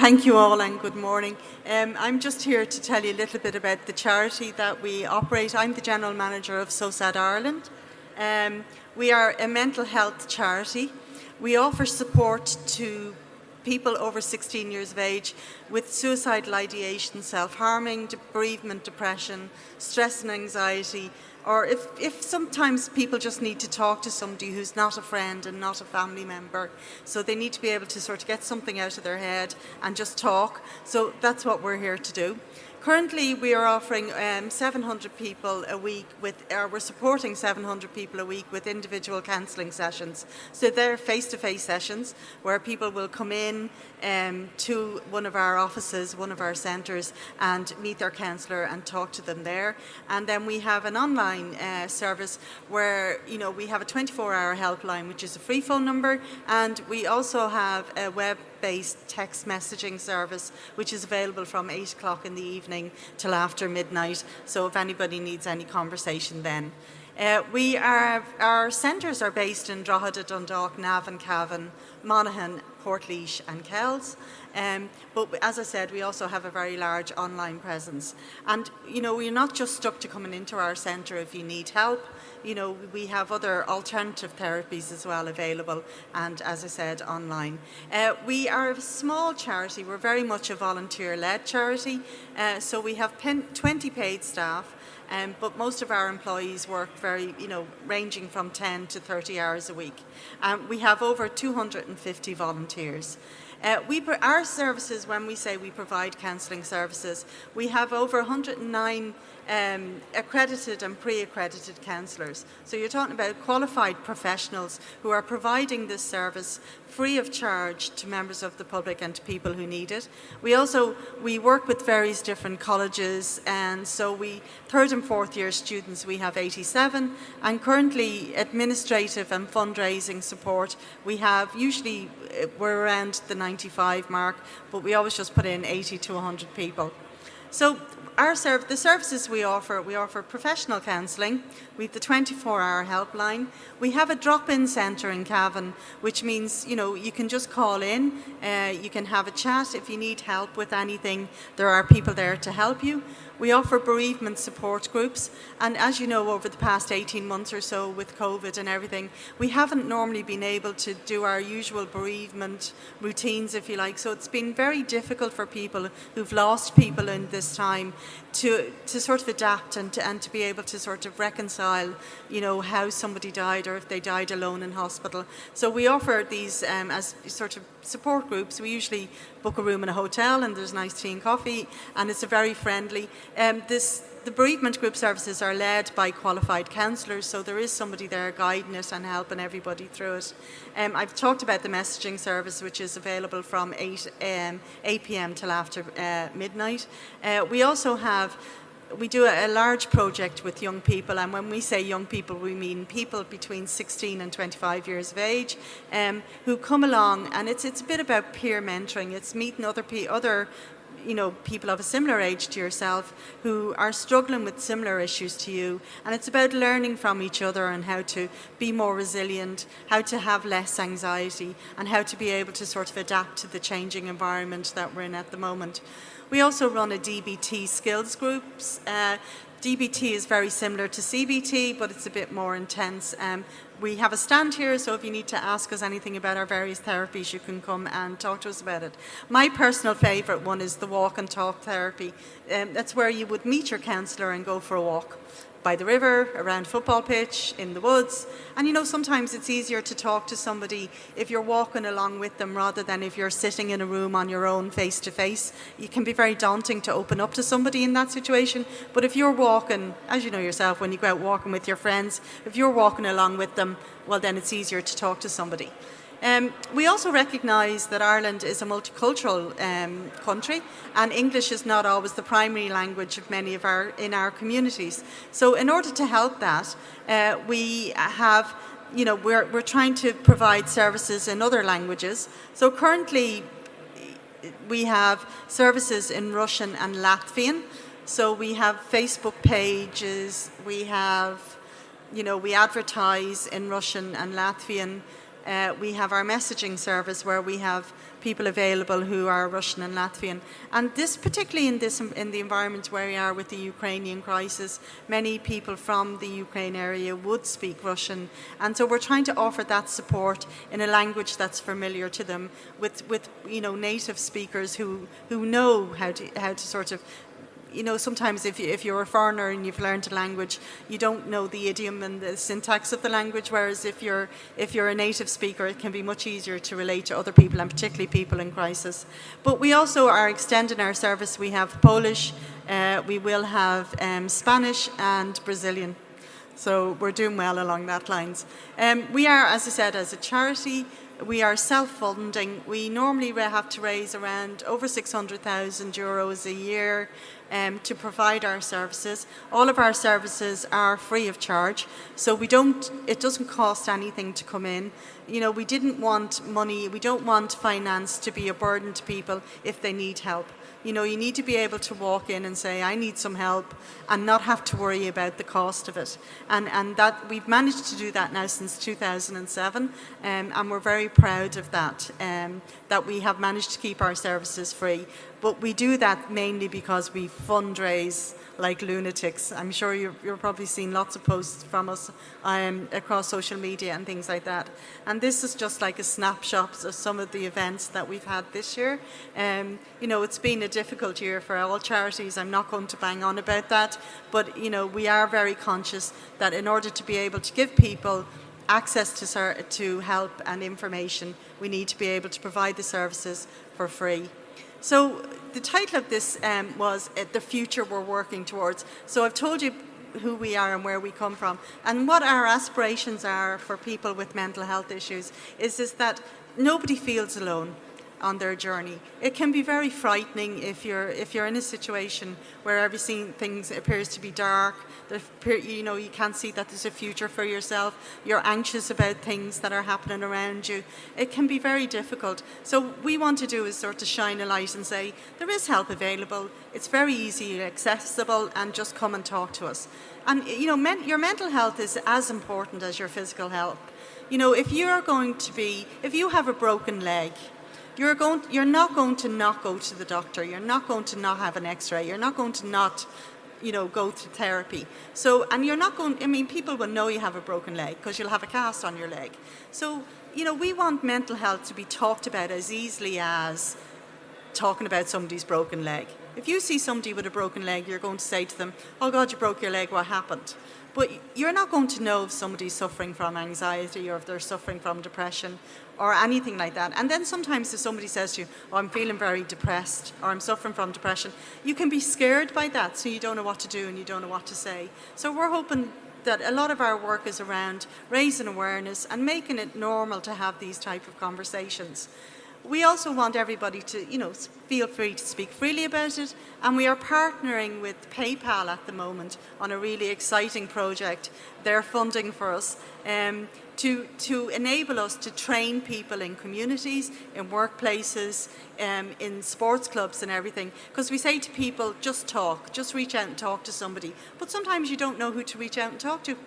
Thank you all and good morning. I'm just here to tell you a little bit about the charity that we operate. I'm the General Manager of SOSAD Ireland. We are a mental health charity. We offer support to people over 16 years of age with suicidal ideation, self-harming, bereavement, depression, stress and anxiety, or if sometimes people just need to talk to somebody who's not a friend and not a family member, so they need to be able to sort of get something out of their head and just talk. So that's what we're here to do. Currently, we are offering 700 people a week we're supporting 700 people a week with individual counselling sessions. So they're face-to-face sessions where people will come in to one of our offices, one of our centres, and meet their counsellor and talk to them there. And then we have an online service where, we have a 24-hour helpline, which is a free phone number, and we also have a web-based text messaging service, which is available from 8 o'clock in the evening till after midnight, so if anybody needs any conversation then. Our centres are based in Drogheda, Dundalk, Navan, Cavan, Monaghan, Portlaoise and Kells. But as I said, we also have a very large online presence. And, we're not just stuck to coming into our centre if you need help. We have other alternative therapies as well available, and as I said, online. We are a small charity. We're very much a volunteer-led charity. So we have 20 paid staff. But most of our employees work ranging from 10 to 30 hours a week. We have over 250 volunteers. Our services, when we say we provide counselling services, we have over 109 accredited and pre-accredited counsellors. So you're talking about qualified professionals who are providing this service free of charge to members of the public and to people who need it. We work with various different colleges, and so third and fourth year students we have 87, and currently administrative and fundraising support we're around the 95 mark, but we always just put in 80 to 100 people. So the services we offer professional counselling. We have the 24-hour helpline. We have a drop-in centre in Cavan, which means, you can just call in, you can have a chat. If you need help with anything, there are people there to help you. We offer bereavement support groups, and as you know, over the past 18 months or so with COVID and everything, we haven't normally been able to do our usual bereavement routines, if you like, so it's been very difficult for people who've lost people in this time to sort of adapt and to be able to sort of reconcile, how somebody died or if they died alone in hospital. So we offer these as sort of support groups. We usually book a room in a hotel and there's nice tea and coffee, and it's a very friendly. The bereavement group services are led by qualified counsellors, so there is somebody there guiding it and helping everybody through it. I've talked about the messaging service, which is available from 8 p.m. till after midnight. We do a large project with young people, and when we say young people, we mean people between 16 and 25 years of age who come along, and it's a bit about peer mentoring. It's meeting other people of a similar age to yourself who are struggling with similar issues to you, and it's about learning from each other and how to be more resilient, how to have less anxiety, and how to be able to sort of adapt to the changing environment that we're in at the moment. We also run a DBT skills groups. DBT is very similar to CBT, but it's a bit more intense. We have a stand here, so if you need to ask us anything about our various therapies, you can come and talk to us about it. My personal favourite one is the walk and talk therapy. That's where you would meet your counsellor and go for a walk by the river, around a football pitch, in the woods. And sometimes it's easier to talk to somebody if you're walking along with them rather than if you're sitting in a room on your own face to face. It can be very daunting to open up to somebody in that situation. But if you're walking, as you know yourself, when you go out walking with your friends, if you're walking along with them, well then it's easier to talk to somebody. We also recognise that Ireland is a multicultural country, and English is not always the primary language of many of our communities. So in order to help that, we're trying to provide services in other languages. So currently we have services in Russian and Latvian. So we have Facebook pages, we advertise in Russian and Latvian. We have our messaging service where we have people available who are Russian and Latvian. And this, particularly in the environment where we are with the Ukrainian crisis, many people from the Ukraine area would speak Russian. And so we're trying to offer that support in a language that's familiar to them, with native speakers who know how to sort of, sometimes if you're a foreigner and you've learned a language, you don't know the idiom and the syntax of the language, whereas if you're a native speaker, it can be much easier to relate to other people, and particularly people in crisis. But we also are extending our service. We have Polish, we will have Spanish and Brazilian. So we're doing well along that lines. We are, as I said, as a charity, we are self-funding. We normally have to raise around over €600,000 a year to provide our services. All of our services are free of charge, so it doesn't cost anything to come in. We didn't want money, we don't want finance to be a burden to people if they need help. You need to be able to walk in and say, I need some help, and not have to worry about the cost of it. And that we've managed to do that now since 2007, and we're very proud of that, that we have managed to keep our services free. But we do that mainly because we fundraise like lunatics. I'm sure you're probably seen lots of posts from us across social media and things like that. And this is just like a snapshot of some of the events that we've had this year. It's been a difficult year for all charities. I'm not going to bang on about that, but we are very conscious that in order to be able to give people access to help and information, we need to be able to provide the services for free. So the title of this was The Future We're Working Towards. So I've told you who we are and where we come from. And what our aspirations are for people with mental health issues is that nobody feels alone on their journey. It can be very frightening if you're in a situation where everything appears to be dark. You can't see that there's a future for yourself. You're anxious about things that are happening around you. It can be very difficult. So what we want to do is sort of shine a light and say there is help available. It's very easy, accessible, and just come and talk to us. And your mental health is as important as your physical health. If you have a broken leg, you're not going to not go to the doctor. You're not going to not have an X-ray. You're not going to not, go to therapy. So, and you're not going. People will know you have a broken leg because you'll have a cast on your leg. So, we want mental health to be talked about as easily as talking about somebody's broken leg. If you see somebody with a broken leg, you're going to say to them, "Oh God, you broke your leg. What happened?" But you're not going to know if somebody's suffering from anxiety or if they're suffering from depression or anything like that. And then sometimes if somebody says to you, "Oh, I'm feeling very depressed," or "I'm suffering from depression," you can be scared by that, so you don't know what to do and you don't know what to say. So we're hoping that a lot of our work is around raising awareness and making it normal to have these type of conversations. We also want everybody to, feel free to speak freely about it, and we are partnering with PayPal at the moment on a really exciting project. They're funding for us to enable us to train people in communities, in workplaces, in sports clubs and everything. Because we say to people, just talk, just reach out and talk to somebody. But sometimes you don't know who to reach out and talk to.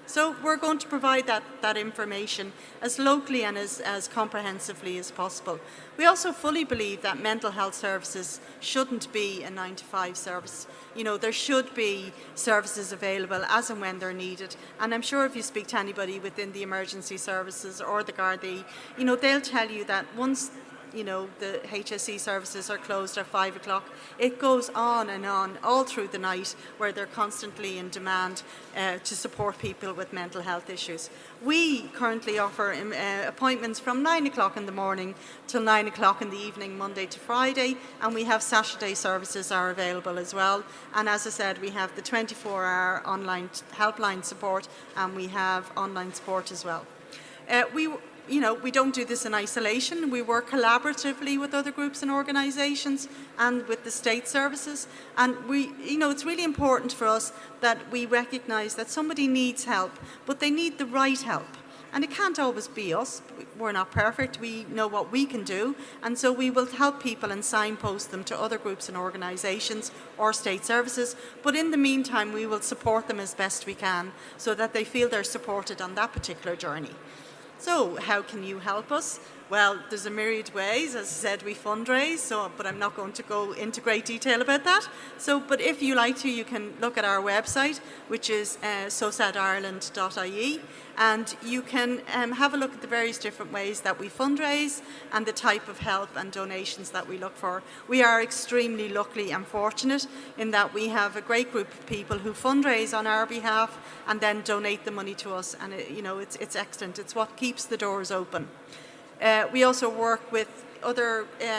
So we're going to provide that information as locally and as comprehensively as possible. We also fully believe that mental health services shouldn't be a 9-to-5 service. There should be services available as and when they're needed. And I'm sure if you speak to anybody within the emergency services or the Gardaí, they'll tell you that once the HSE services are closed at 5 o'clock. It goes on and on all through the night, where they're constantly in demand to support people with mental health issues. We currently offer appointments from 9 o'clock in the morning till 9 o'clock in the evening, Monday to Friday, and we have Saturday services are available as well. And as I said, we have the 24-hour online helpline support, and we have online support as well. We don't do this in isolation. We work collaboratively with other groups and organisations and with the state services. And it's really important for us that we recognise that somebody needs help, but they need the right help. And it can't always be us. We're not perfect. We know what we can do. And so we will help people and signpost them to other groups and organisations or state services. But in the meantime, we will support them as best we can so that they feel they're supported on that particular journey. So how can you help us? Well, there's a myriad ways. As I said, we fundraise, but I'm not going to go into great detail about that. But if you like to, you can look at our website, which is sosadireland.ie, and you can have a look at the various different ways that we fundraise and the type of help and donations that we look for. We are extremely lucky and fortunate in that we have a great group of people who fundraise on our behalf and then donate the money to us, and it's excellent. It's what keeps the doors open. We also work with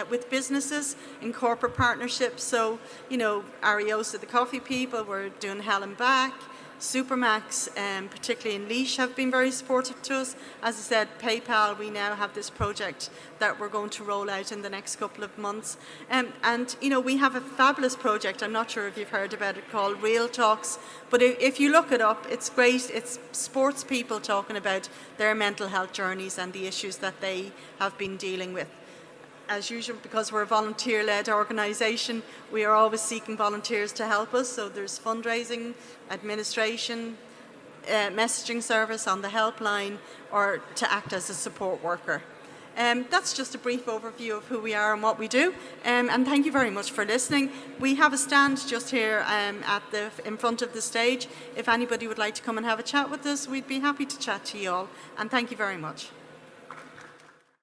with businesses in corporate partnerships. So, Ariosa, the coffee people, we're doing Hell and Back. Supermax, particularly in Louth, have been very supportive to us. As I said, PayPal, we now have this project that we're going to roll out in the next couple of months. And we have a fabulous project, I'm not sure if you've heard about it, called Real Talks. But if you look it up, it's great. It's sports people talking about their mental health journeys and the issues that they have been dealing with. As usual, because we're a volunteer-led organisation, we are always seeking volunteers to help us. So there's fundraising, administration, messaging service on the helpline, or to act as a support worker. That's just a brief overview of who we are and what we do. And thank you very much for listening. We have a stand just here in front of the stage. If anybody would like to come and have a chat with us, we'd be happy to chat to you all. And thank you very much.